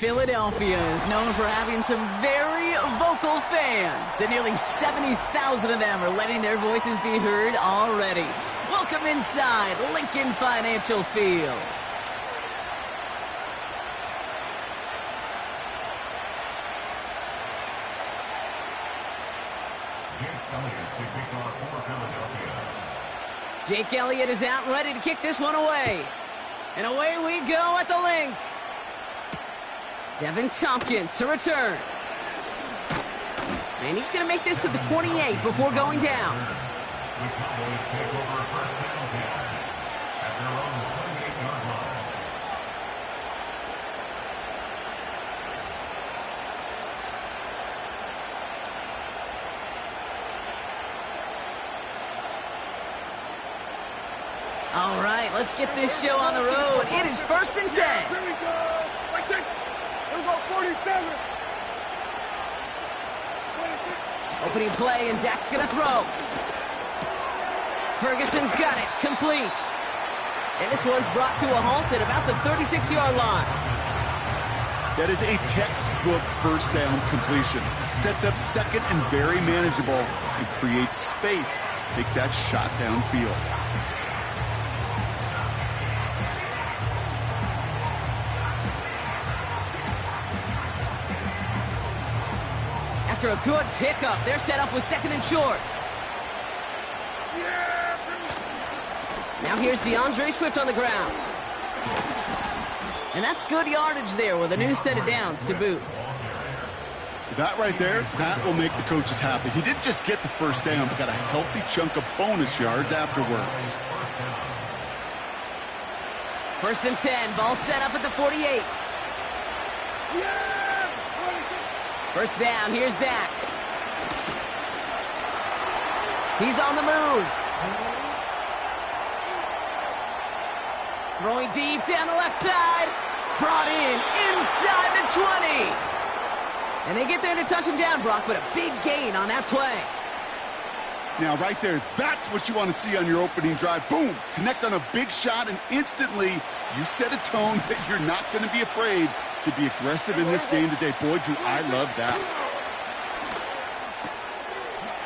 Philadelphia is known for having some very vocal fans, and nearly 70,000 of them are letting their voices be heard already. Welcome inside Lincoln Financial Field. Jake Elliott is out and ready to kick this one away. And away we go at the link. Devin Tompkins to return. And he's going to make this to the 28 before going down. All right, let's get this show on the road. It is 1st and 10. Here we go. Here we go, 47. Opening play, and Dak's going to throw. Ferguson's got it, complete. And this one's brought to a halt at about the 36-yard line. That is a textbook first down completion. Sets up second and very manageable and creates space to take that shot downfield. After a good pickup, they're set up with 2nd and short. Now here's DeAndre Swift on the ground. And that's good yardage there with a new set of downs to boot. That right there, that will make the coaches happy. He didn't just get the first down, but got a healthy chunk of bonus yards afterwards. 1st and 10, ball set up at the 48. First down, here's Dak. He's on the move. Throwing deep down the left side. Brought in inside the 20. And they get there to touch him down, Brock, but a big gain on that play. Now, right there, that's what you want to see on your opening drive. Boom! Connect on a big shot, and instantly you set a tone that you're not going to be afraid to be aggressive in this game today. Boy, do I love that.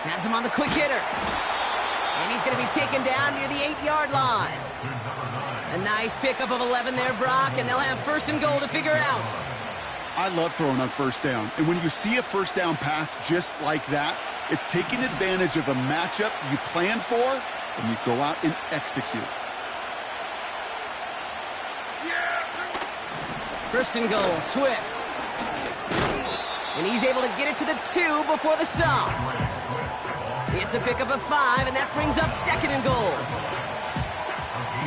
Has him on the quick hitter. And he's going to be taken down near the 8-yard line. A nice pickup of 11 there, Brock, and they'll have 1st and goal to figure out. I love throwing on first down. And when you see a first down pass just like that, it's taking advantage of a matchup you plan for, and you go out and execute. 1st and goal, Swift. And he's able to get it to the 2 before the stop. It's a pickup of 5, and that brings up 2nd and goal.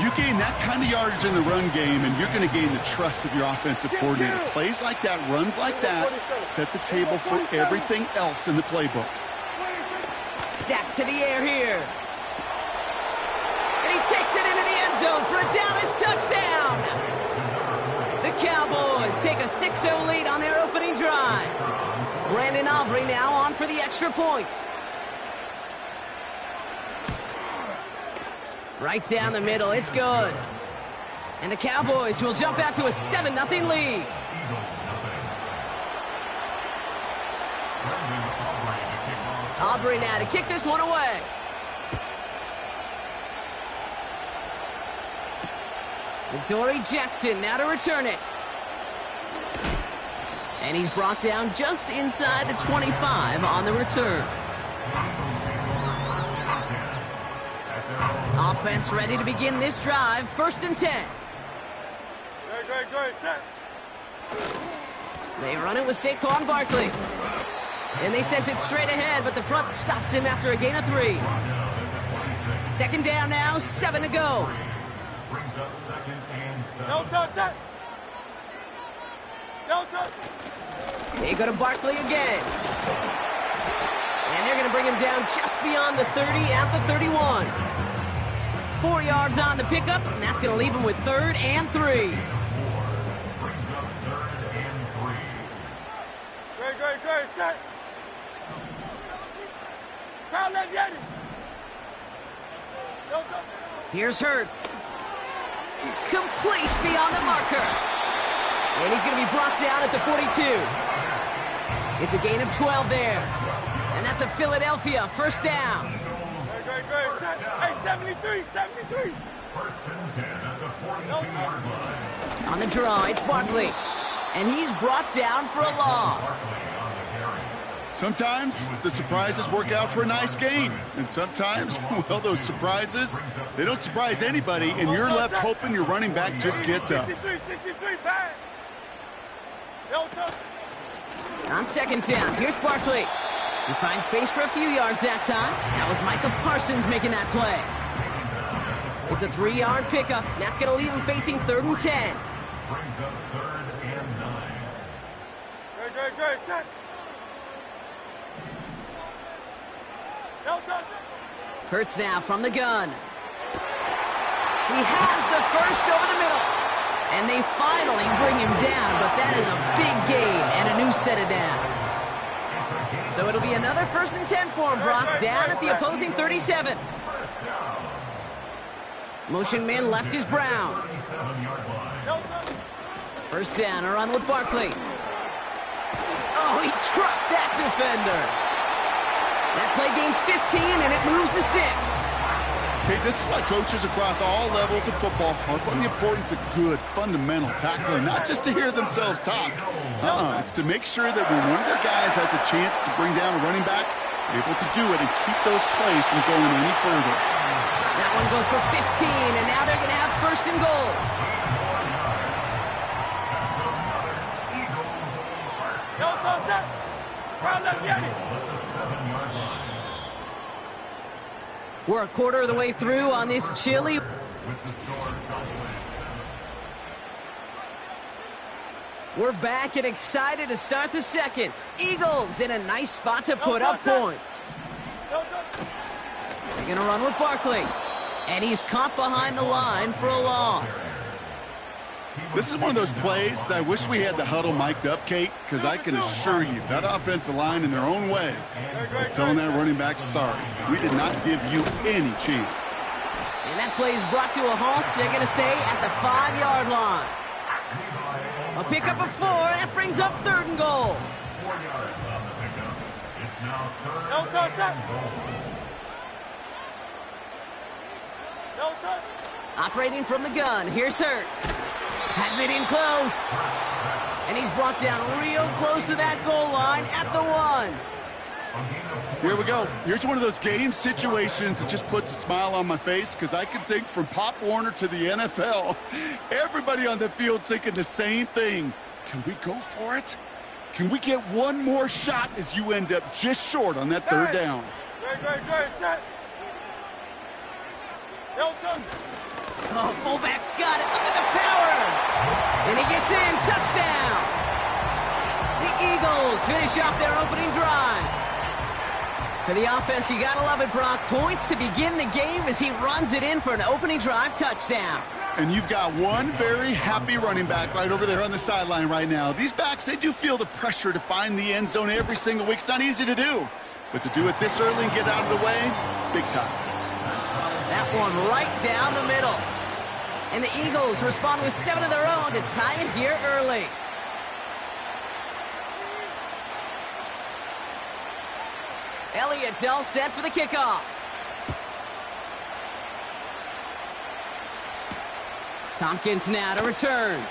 You gain that kind of yardage in the run game, and you're going to gain the trust of your offensive coordinator. Plays like that, runs like that, set the table for everything else in the playbook. Dak to the air here. And he takes it into the end zone for a Dallas touchdown. The Cowboys take a 6-0 lead on their opening drive. Brandon Aubrey now on for the extra point. Right down the middle, it's good. And the Cowboys will jump out to a 7-0 lead. Aubrey now to kick this one away. Dory Jackson now to return it. And he's brought down just inside the 25 on the return. Offense ready to begin this drive. 1st and 10. Great, set. They run it with Saquon Barkley. And they sent it straight ahead, but the front stops him after a gain of 3. 2nd down now, 7 to go. No touch, set. No touch. They go to Barkley again. And they're going to bring him down just beyond the 30 at the 31. 4 yards on the pickup, and that's going to leave him with 3rd and 3. Great, set. Crowd left, Yeti. No touch. Here's Hurts. Complete beyond the marker. And he's going to be brought down at the 42. It's a gain of 12 there. And that's a Philadelphia first down. Great. Hey, 73. First and 10 at the 42-yard line. On the draw, it's Barkley. And he's brought down for a loss. Sometimes the surprises work out for a nice game. And sometimes, well, those surprises, they don't surprise anybody, and you're left hoping your running back just gets up. 63, pass. On second down, here's Barkley. He finds space for a few yards that time. That was Micah Parsons making that play. It's a 3-yard pickup. That's going to leave him facing 3rd and 10. Brings up 3rd and 9. Great. Set. Hurts now from the gun. He has the first over the middle. And they finally bring him down, but that is a big gain and a new set of downs. So it'll be another 1st and 10 for him, Brock, down at the opposing 37. Motion man left is Brown. First down, a run with Barkley. Oh, he trucked that defender. That play gains 15, and it moves the sticks. Okay, this is why coaches across all levels of football harp on the importance of good, fundamental tackling, not just to hear themselves talk. It's to make sure that when one of their guys has a chance to bring down a running back, they're able to do it and keep those plays from going any further. That one goes for 15, and now they're going to have 1st and goal. We're a quarter of the way through on this chilly. We're back and excited to start the second. Eagles in a nice spot to put up points. They're going to run with Barkley. And he's caught behind the line for a loss. This is one of those plays that I wish we had the huddle mic'd up, Kate, because I can assure you that offensive line in their own way is telling that running back, sorry, we did not give you any chance. And that play is brought to a halt, they're going to say, at the 5-yard line. A pickup of 4, that brings up 3rd and goal. 4 yards on the pickup. It's now 3rd and goal. Operating from the gun, here's Hurts. Has it in close. And he's brought down real close to that goal line at the 1. Here we go. Here's one of those game situations that just puts a smile on my face because I can think from Pop Warner to the NFL, everybody on the field's thinking the same thing. Can we go for it? Can we get one more shot as you end up just short on that 3rd down? Great. Set. Oh, fullback's got it. Look at the power. And he gets in. Touchdown. The Eagles finish off their opening drive. For the offense, you got to love it, Brock. Points to begin the game as he runs it in for an opening drive touchdown. And you've got one very happy running back right over there on the sideline right now. These backs, they do feel the pressure to find the end zone every single week. It's not easy to do. But to do it this early and get out of the way, big time. That one right down the middle. And the Eagles respond with 7 of their own to tie it here early. Elliott's all set for the kickoff. Tompkins now to return.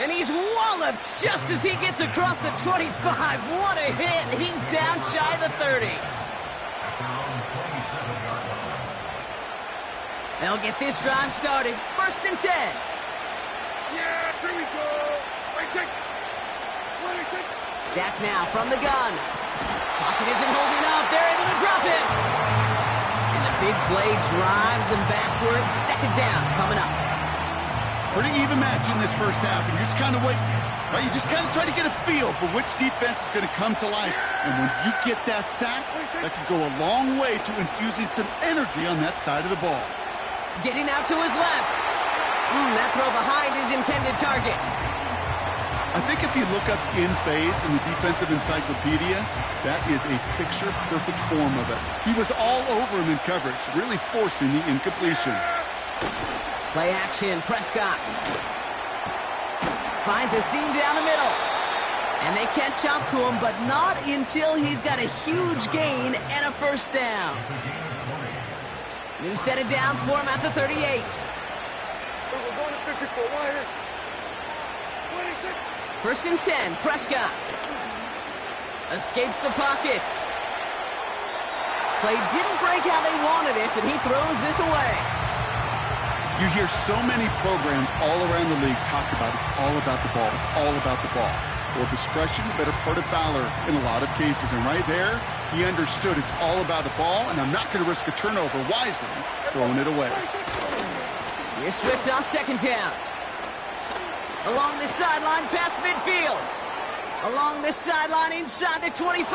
And he's walloped just as he gets across the 25. What a hit. He's down shy of the 30. They'll get this drive started. 1st and 10. Yeah, here we go. Wait, Dak now from the gun. Pocket isn't holding up. They're able to drop him. And the big play drives them backwards. 2nd down coming up. Pretty even match in this first half, and you're just kind of waiting. Right? You just kind of try to get a feel for which defense is going to come to life. And when you get that sack, that can go a long way to infusing some energy on that side of the ball. Getting out to his left. That throw behind his intended target. I think if you look up in phase in the defensive encyclopedia, that is a picture-perfect form of it. He was all over him in coverage, really forcing the incompletion. Play action, Prescott. finds a seam down the middle. And they catch up to him, but not until he's got a huge gain and a first down. New set of downs for him at the 38. We're going to 54. Right here. 26. First and 10, Prescott. Escapes the pocket. Play didn't break how they wanted it, and he throws this away. You hear so many programs all around the league talk about it's all about the ball, it's all about the ball. Well, discretion, the better part of valor in a lot of cases. And right there, he understood it's all about the ball, and I'm not going to risk a turnover, wisely throwing it away. Here's Swift on second down. Along the sideline, past midfield. Along the sideline, inside the 25.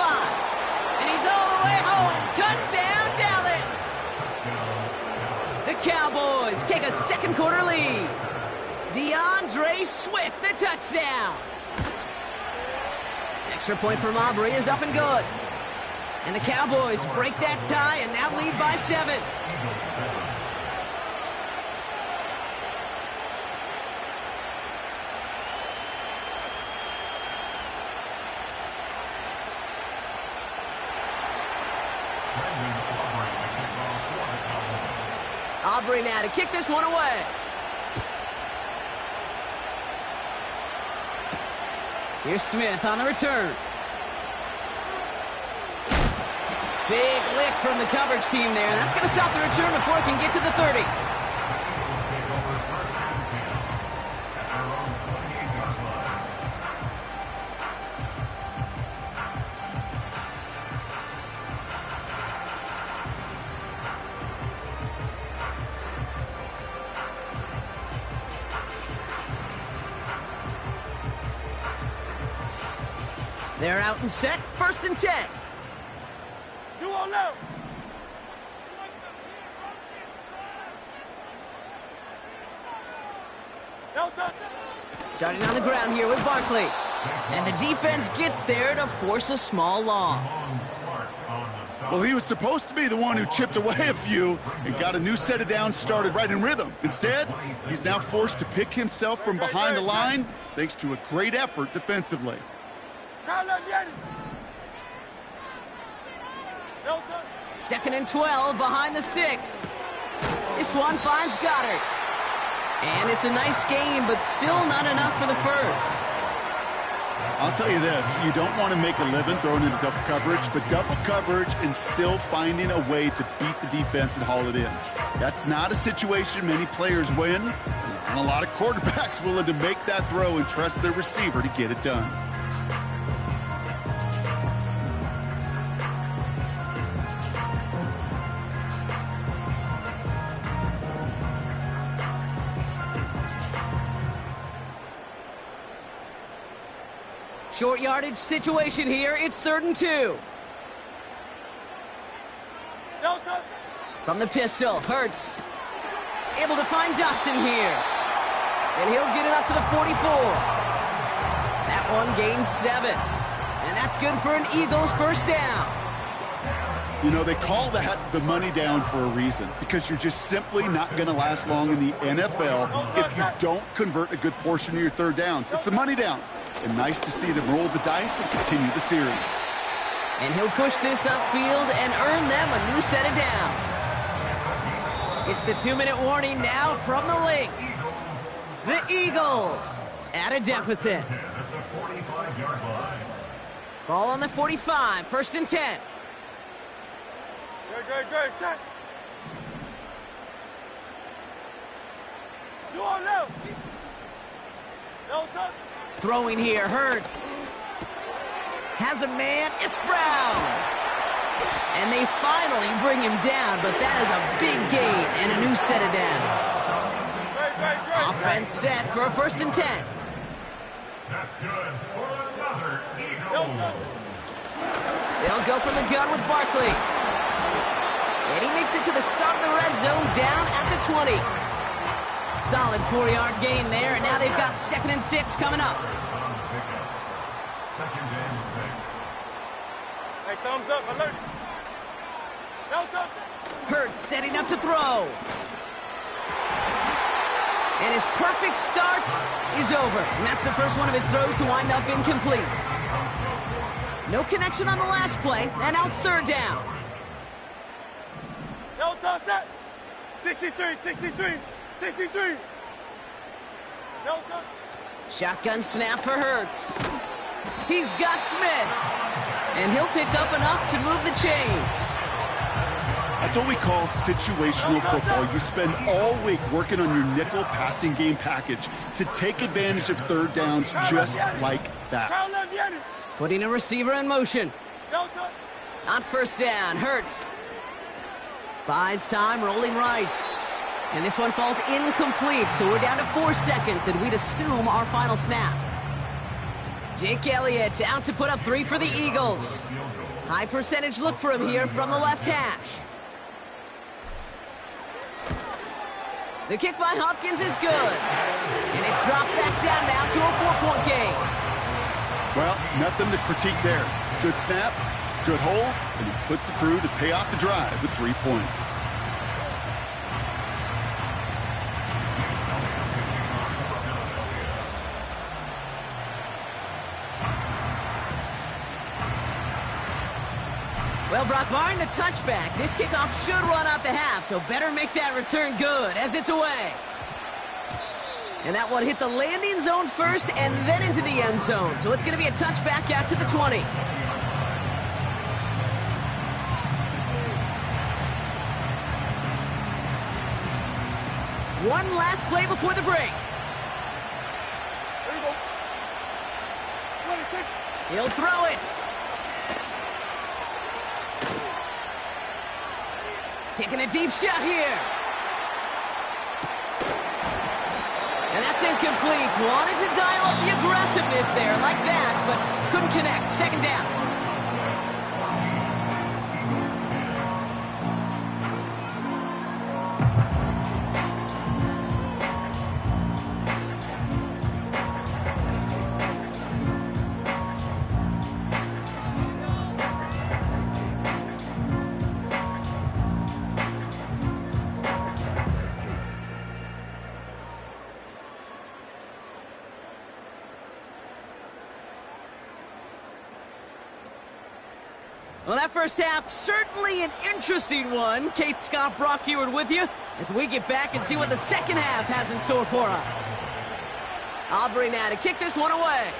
And he's all the way home. Touchdown, Dallas! The Cowboys take a second quarter lead. DeAndre Swift, the touchdown. Extra point from Aubrey is up and good. And the Cowboys break that tie and now lead by 7. Aubrey now to kick this one away. Here's Smith on the return. Big lick from the coverage team there. That's going to stop the return before it can get to the 30. They're out and set. First and 10. You all left. No touch. Starting on the ground here with Barkley. And the defense gets there to force a small loss. Well, he was supposed to be the one who chipped away a few and got a new set of downs started right in rhythm. Instead, he's now forced to pick himself from behind the line thanks to a great effort defensively. Second and 12 behind the sticks. This one finds Goddard. And it's a nice game, but still not enough for the first. I'll tell you this, you don't want to make a living throwing into double coverage, but double coverage and still finding a way to beat the defense and haul it in. That's not a situation many players win, and a lot of quarterbacks willing to make that throw and trust their receiver to get it done. Short yardage situation here. It's 3rd and 2. From the pistol, Hurts. Able to find Dotson here. And he'll get it up to the 44. That one gains 7. And that's good for an Eagles first down. You know, they call that the money down for a reason, because you're just simply not going to last long in the NFL if you don't convert a good portion of your third downs. It's the money down. And nice to see them roll the dice and continue the series. And he'll push this upfield and earn them a new set of downs. It's the 2-minute warning now from the link. The Eagles at a deficit. Ball on the 45, 1st and 10. Good, set. You all left. No touch. Throwing here, Hurts. Has a man, it's Brown. And they finally bring him down, but that is a big gain and a new set of downs. Offense set for a 1st and 10. That's good for another Eagle. They'll go from the gun with Barkley. And he makes it to the start of the red zone down at the 20. Solid 4-yard gain there, and now they've got 2nd and 6 coming up. Hey, thumbs up, alert. No touch. Hurts setting up to throw. And his perfect start is over. And that's the first one of his throws to wind up incomplete. No connection on the last play, and now it's third down. Delta set. 63, 63, 63. Delta. Shotgun snap for Hurts. He's got Smith. And he'll pick up enough to move the chains. That's what we call situational football. You spend all week working on your nickel passing game package to take advantage of third downs just like that. Putting a receiver in motion. On first down, Hurts. Buys time, rolling right. And this one falls incomplete, so we're down to 4 seconds, and we'd assume our final snap. Jake Elliott out to put up 3 for the Eagles. High percentage look for him here from the left hash. The kick by Hopkins is good. And it's dropped back down now to a 4-point game. Well, nothing to critique there. Good snap, good hold, and he puts it through to pay off the drive with 3 points. Well, Brock Martin, a touchback. This kickoff should run out the half, so better make that return good as it's away. And that one hit the landing zone first and then into the end zone. So it's going to be a touchback out to the 20. One last play before the break. There you go. 26. He'll throw it. Taking a deep shot here. And that's incomplete. Wanted to dial up the aggressiveness there like that, but couldn't connect. Second down. Well, that first half, certainly an interesting one. Kate, Scott, Brock Ewart with you as we get back and see what the second half has in store for us. Aubrey now to kick this one away.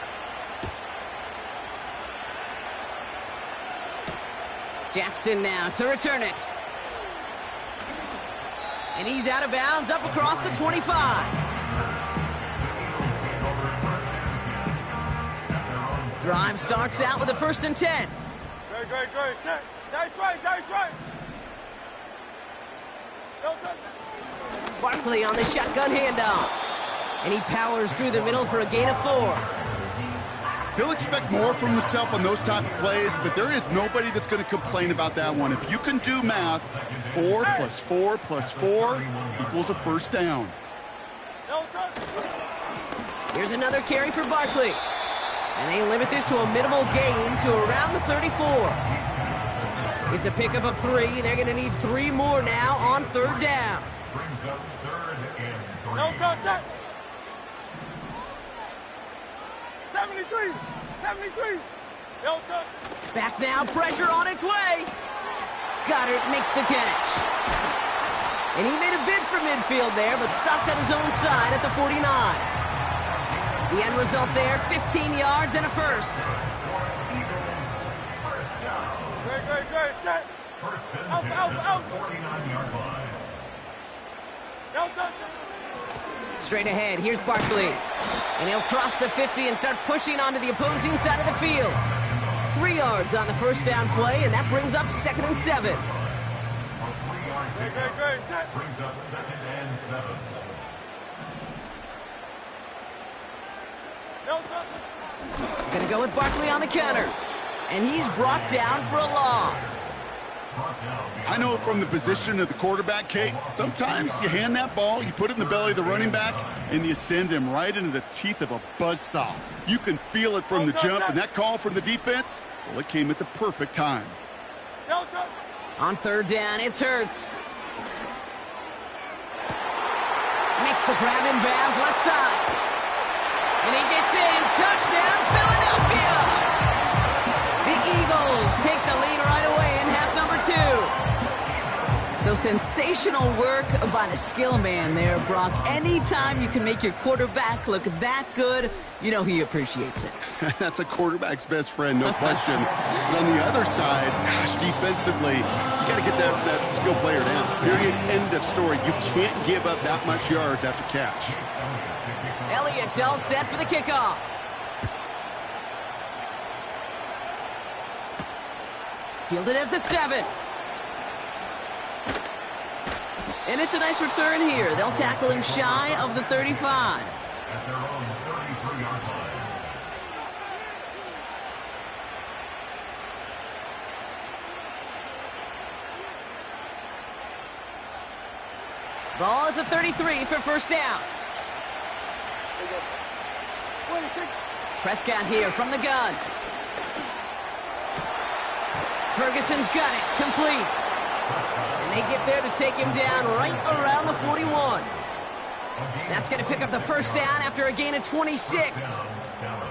Jackson now to return it. And he's out of bounds up across the 25. Drive starts out with a 1st and 10. Great. Set. That's right. Barkley on the shotgun handoff. And he powers through the middle for a gain of 4. He'll expect more from himself on those type of plays, but there is nobody that's going to complain about that one. If you can do math, 4 + 4 + 4 equals a first down. Here's another carry for Barkley. And they limit this to a minimal gain to around the 34. It's a pickup of 3. They're going to need 3 more now on third down. Brings up 3rd and 3. No touch set. 73. No touch. Back now, pressure on its way. Goddard makes the catch. And he made a bid for midfield there, but stopped on his own side at the 49. The end result there, 15 yards and a first. Great. Set. First and Out. 49-yard line. No touch. Straight ahead, here's Barkley. And he'll cross the 50 and start pushing onto the opposing side of the field. 3 yards on the first down play, and that brings up 2nd and 7. Great. Set. Brings up 2nd and 7. No touch. Gonna go with Barkley on the counter. And he's brought down for a loss. I know from the position of the quarterback, Kate, sometimes you hand that ball, you put it in the belly of the running back, and you send him right into the teeth of a buzzsaw. You can feel it from the jump, and that call from the defense, well, it came at the perfect time. No touch. On third down, it's Hurts. Makes the grab in bounds left side. And he gets in. Touchdown, Philadelphia! The Eagles take the lead right away in half number 2. So sensational work by the skill man there, Brock. Anytime you can make your quarterback look that good, you know he appreciates it. That's a quarterback's best friend, no question. But on the other side, gosh, defensively, you got to get that skill player down. Period. End of story. You can't give up that much yards after catch. Elliott's all set for the kickoff. Fielded at the 7. And it's a nice return here. They'll tackle him shy of the 35. At their own 33-yard line. Ball at the 33 for first down. Prescott here from the gun. Ferguson's got it. Complete. And they get there to take him down right around the 41. That's going to pick up the first down after a gain of 26.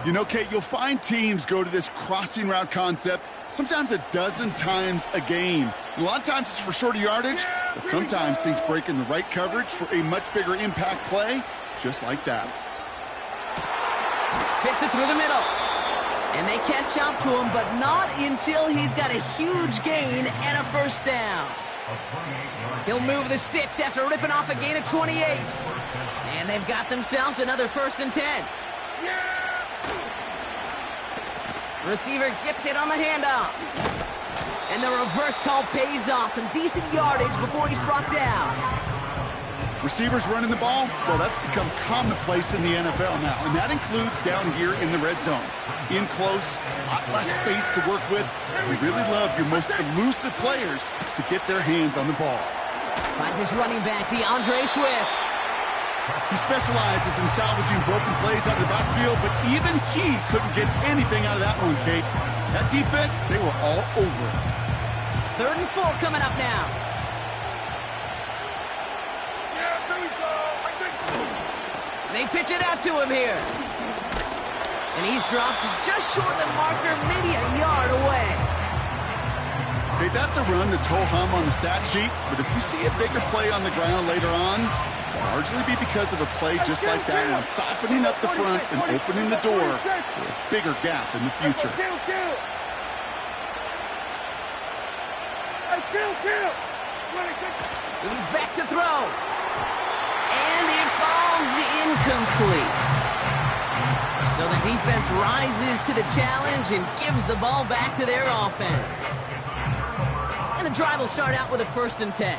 You know, Kate, you'll find teams go to this crossing route concept sometimes a dozen times a game. A lot of times it's for shorter yardage, but sometimes things break in the right coverage for a much bigger impact play, just like that. Fits it through the middle. And they catch up to him, but not until he's got a huge gain and a first down. He'll move the sticks after ripping off a gain of 28. And they've got themselves another 1st and 10. Receiver gets it on the handoff. And the reverse call pays off. Some decent yardage before he's brought down. Receivers running the ball, well, that's become commonplace in the NFL now, and that includes down here in the red zone. In close, a lot less space to work with. We really love your most elusive players to get their hands on the ball. Finds his running back, DeAndre Swift. He specializes in salvaging broken plays out of the backfield, but even he couldn't get anything out of that one, Kate. That defense, they were all over it. 3rd and 4 coming up now. They pitch it out to him here. And he's dropped just short of the marker, maybe a yard away. Okay, that's a run that's ho-hum on the stat sheet, but if you see a bigger play on the ground later on, it'll largely be because of a play just like that one, softening up the front and opening the door for a bigger gap in the future. He's back to throw. And it falls incomplete. So the defense rises to the challenge and gives the ball back to their offense. And the drive will start out with a 1st and 10.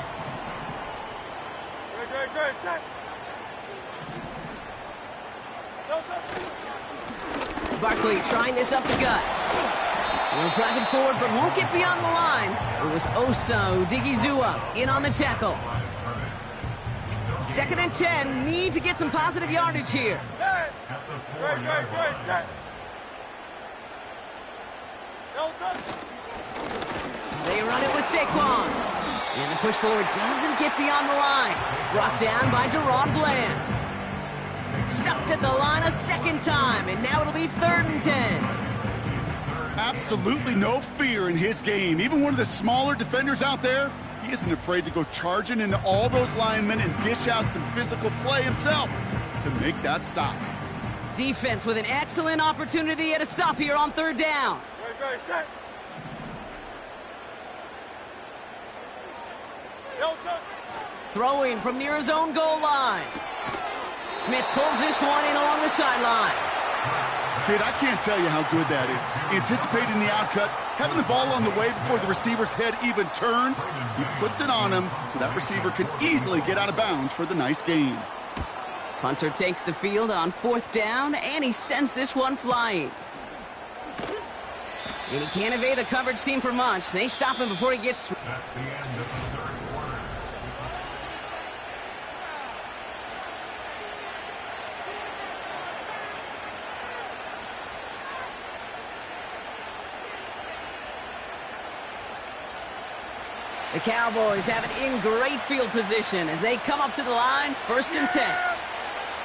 Barkley trying this up the gut. He'll drive it forward, but won't get beyond the line. It was Osa Odigizua in on the tackle. 2nd and 10. Need to get some positive yardage here. They run it with Saquon. And the push forward doesn't get beyond the line. Brought down by Deron Bland. Stuffed at the line a 2nd time, and now it'll be 3rd and 10. Absolutely no fear in his game. Even one of the smaller defenders out there, he isn't afraid to go charging into all those linemen and dish out some physical play himself to make that stop. Defense with an excellent opportunity at a stop here on 3rd down. Throwing from near his own goal line. Smith pulls this one in along the sideline. Kid, I can't tell you how good that is. Anticipating the outcut, having the ball on the way before the receiver's head even turns, he puts it on him so that receiver can easily get out of bounds for the nice gain. Punter takes the field on 4th down, and he sends this one flying. And he can't evade the coverage team for much. They stop him before he gets... That's the end of the 3rd quarter. The Cowboys have it in great field position as they come up to the line, 1st and 10.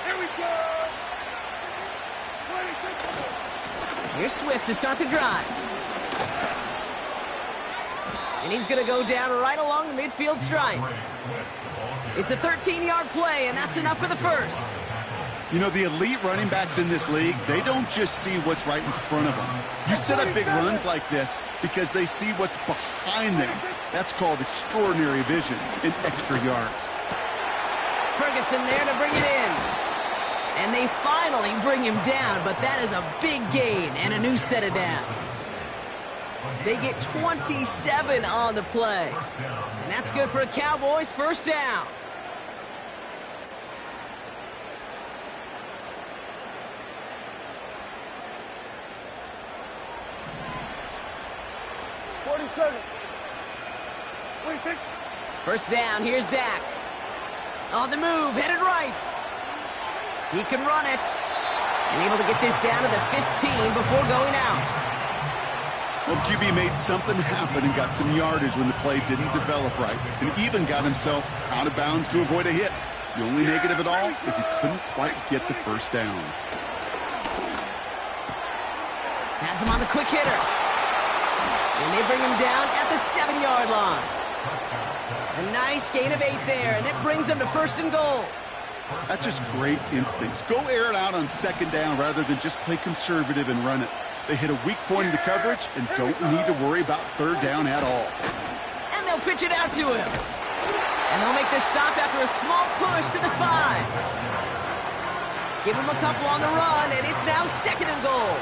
Here we go. Here's Swift to start the drive. And he's going to go down right along the midfield stripe. It's a 13-yard play, and that's enough for the first. You know, the elite running backs in this league, they don't just see what's right in front of them. You set up big runs like this because they see what's behind them. That's called extraordinary vision and extra yards. Ferguson there to bring it in. And they finally bring him down, but that is a big gain and a new set of downs. They get 27 on the play. And that's good for a Cowboys 1st down. First down, here's Dak. On the move, headed right. He can run it. And able to get this down to the 15 before going out. Well, the QB made something happen and got some yardage when the play didn't develop right. And even got himself out of bounds to avoid a hit. The only negative at all is he couldn't quite get the 1st down. Has him on the quick hitter. And they bring him down at the 7-yard line. A nice gain of 8 there, and it brings them to 1st and goal. That's just great instincts. Go air it out on 2nd down rather than just play conservative and run it. They hit a weak point in the coverage and don't need to worry about 3rd down at all. And they'll pitch it out to him. And they'll make this stop after a small push to the 5. Give him a couple on the run, and it's now 2nd and goal.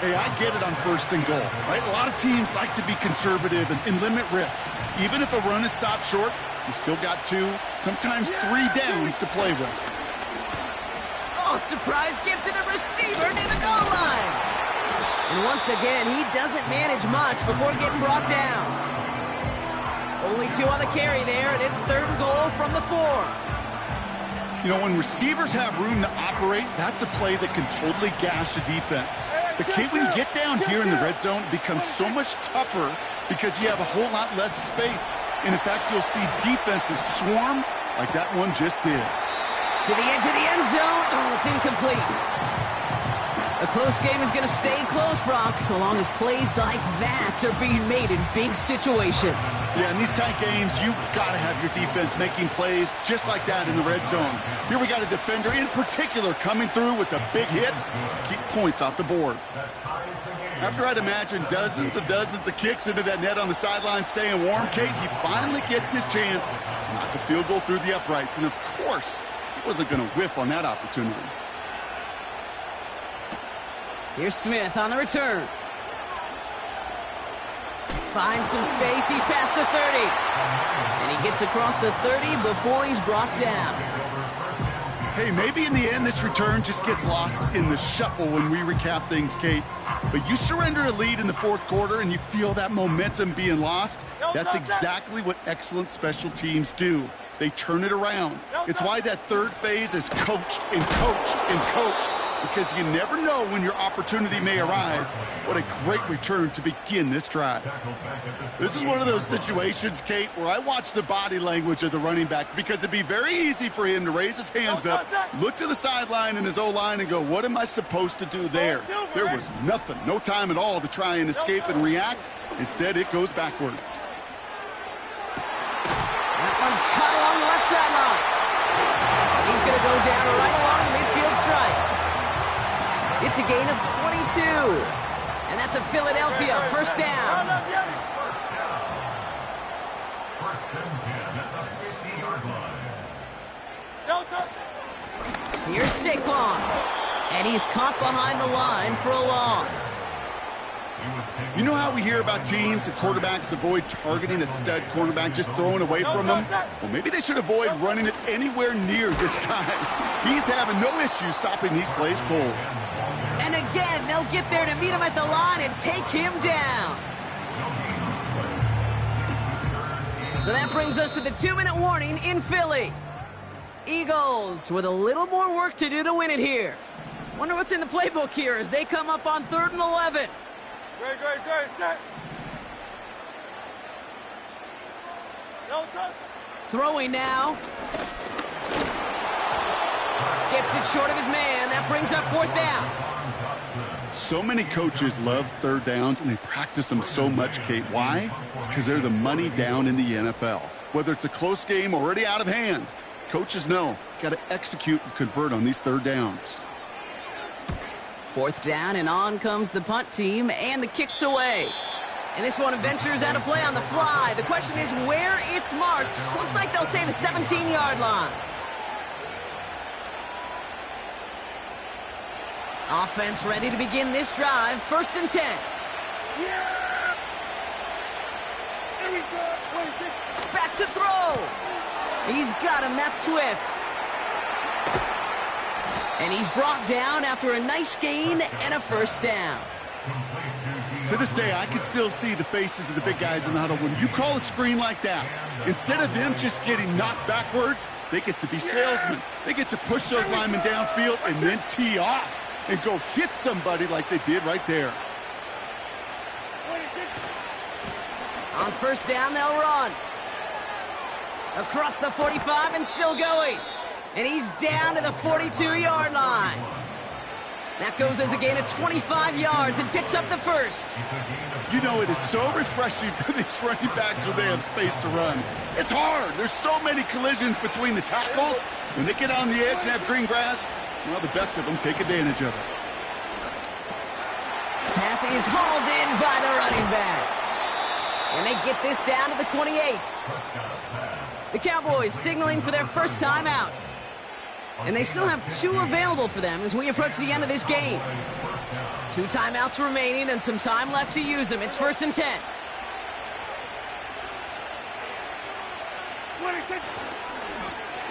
Hey, I get it on 1st and goal, right? A lot of teams like to be conservative and limit risk. Even if a run is stopped short, you still got 2, sometimes 3 downs to play with. Oh, surprise gift to the receiver near the goal line. And once again, he doesn't manage much before getting brought down. Only 2 on the carry there, and it's 3rd and goal from the 4. You know, when receivers have room to operate, that's a play that can totally gash a defense. But Kate, when you get down here in the red zone, it becomes so much tougher because you have a whole lot less space. And in fact, you'll see defenses swarm like that one just did. To the edge of the end zone. Oh, it's incomplete. A close game is going to stay close, Brock, so long as plays like that are being made in big situations. Yeah, in these tight games, you got to have your defense making plays just like that in the red zone. Here we got a defender in particular coming through with a big hit to keep points off the board. After I'd imagine dozens of kicks into that net on the sideline staying warm, Kate, he finally gets his chance to knock a field goal through the uprights. And of course, he wasn't going to whiff on that opportunity. Here's Smith on the return. Finds some space. He's past the 30. And he gets across the 30 before he's brought down. Hey, maybe in the end this return just gets lost in the shuffle when we recap things, Kate. But you surrender a lead in the 4th quarter and you feel that momentum being lost. That's exactly what excellent special teams do. They turn it around. It's why that 3rd phase is coached and coached and coached. Because you never know when your opportunity may arise. What a great return to begin this drive. This is one of those situations, Kate, where I watch the body language of the running back because it'd be very easy for him to raise his hands up, look to the sideline in his O-line and go, what am I supposed to do there? There was nothing, no time at all to try and escape and react. Instead, it goes backwards. That one's cut along the left sideline. He's going to go down right along the midfield stripe. It's a gain of 22. And that's a Philadelphia 1st down. Here's Saquon. And he's caught behind the line for a loss. You know how we hear about teams and quarterbacks avoid targeting a stud cornerback, just throwing away from him? Well, maybe they should avoid running it anywhere near this guy. He's having no issue stopping these plays cold. And again, they'll get there to meet him at the line and take him down. So that brings us to the 2-minute warning in Philly. Eagles with a little more work to do to win it here. Wonder what's in the playbook here as they come up on 3rd and 11. Great, set. Throwing now. Skips it short of his man. That brings up 4th down. So many coaches love 3rd downs, and they practice them so much, Kate. Why? Because they're the money down in the NFL. Whether it's a close game already out of hand, coaches know, got to execute and convert on these 3rd downs. 4th down, and on comes the punt team, and the kick's away. And this one ventures out of play on the fly. The question is where it's marked. Looks like they'll say the 17-yard line. Offense ready to begin this drive. 1st and 10. Yeah! Here we go. Back to throw. He's got him. That's Swift. And he's brought down after a nice gain and a 1st down. To this day, I can still see the faces of the big guys in the huddle. When you call a screen like that, instead of them just getting knocked backwards, they get to be salesmen. They get to push those linemen downfield and then tee off and go hit somebody like they did right there. On 1st down, they'll run. Across the 45 and still going. And he's down to the 42-yard line. That goes as a gain of 25 yards and picks up the 1st. You know, it is so refreshing for these running backs when they have space to run. It's hard. There's so many collisions between the tackles. When they get on the edge and have green grass, well, the best of them take advantage of it. Pass is hauled in by the running back. And they get this down to the 28. The Cowboys signaling for their 1st time out. And they still have 2 available for them as we approach the end of this game. 2 timeouts remaining and some time left to use them. It's 1st and 10.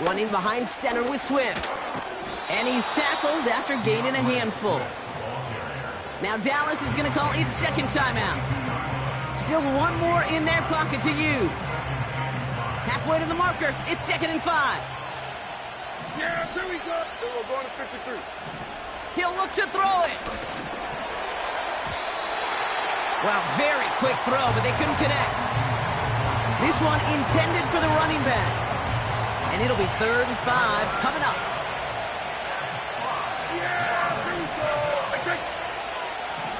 Running behind center with Swift. And he's tackled after gaining a handful. Now Dallas is going to call its 2nd timeout. Still 1 more in their pocket to use. Halfway to the marker. It's 2nd and 5. Yeah, here we go. We're going to 53. He'll look to throw it. Well, very quick throw, but they couldn't connect. This one intended for the running back. And it'll be 3rd and 5 coming up. Yeah, here we go.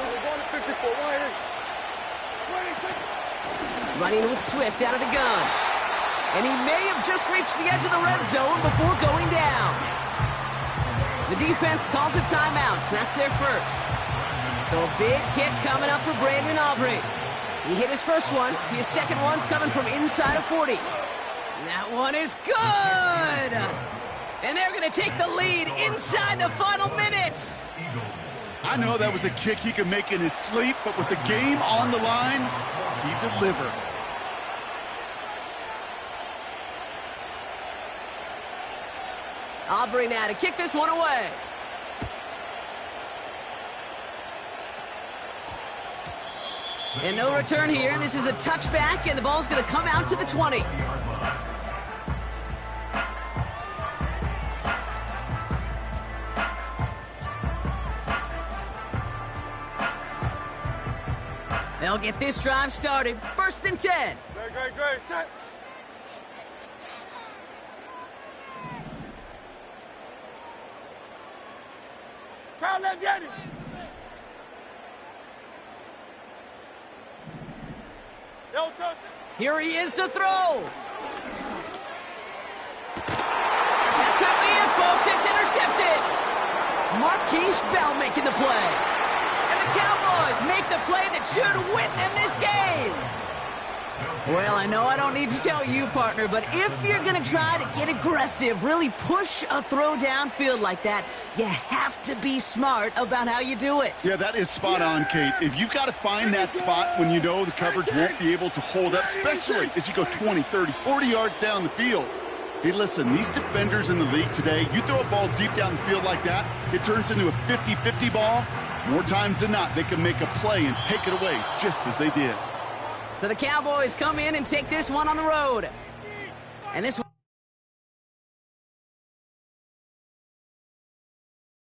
We're going to 54. Running with Swift out of the gun. And he may have just reached the edge of the red zone before going down. The defense calls a timeout, so that's their 1st. So a big kick coming up for Brandon Aubrey. He hit his 1st one. His 2nd one's coming from inside of 40. And that one is good! And they're going to take the lead inside the final minute. I know that was a kick he could make in his sleep, but with the game on the line, he delivered. Aubrey now to kick this one away. And no return here. This is a touchback, and the ball's going to come out to the 20. They'll get this drive started. 1st and 10. Great. Set. Here he is to throw. That could be it, folks. It's intercepted. Marquise Bell making the play. And the Cowboys make the play that should win them this game. Well, I know I don't need to tell you, partner, but if you're going to try to get aggressive, really push a throw downfield like that, you have to be smart about how you do it. Yeah, that is spot on, Kate. If you've got to find that spot when you know the coverage won't be able to hold up, especially as you go 20, 30, 40 yards down the field. Hey, listen, these defenders in the league today, you throw a ball deep down the field like that, it turns into a 50-50 ball. More times than not, they can make a play and take it away just as they did. So the Cowboys come in and take this one on the road. And this one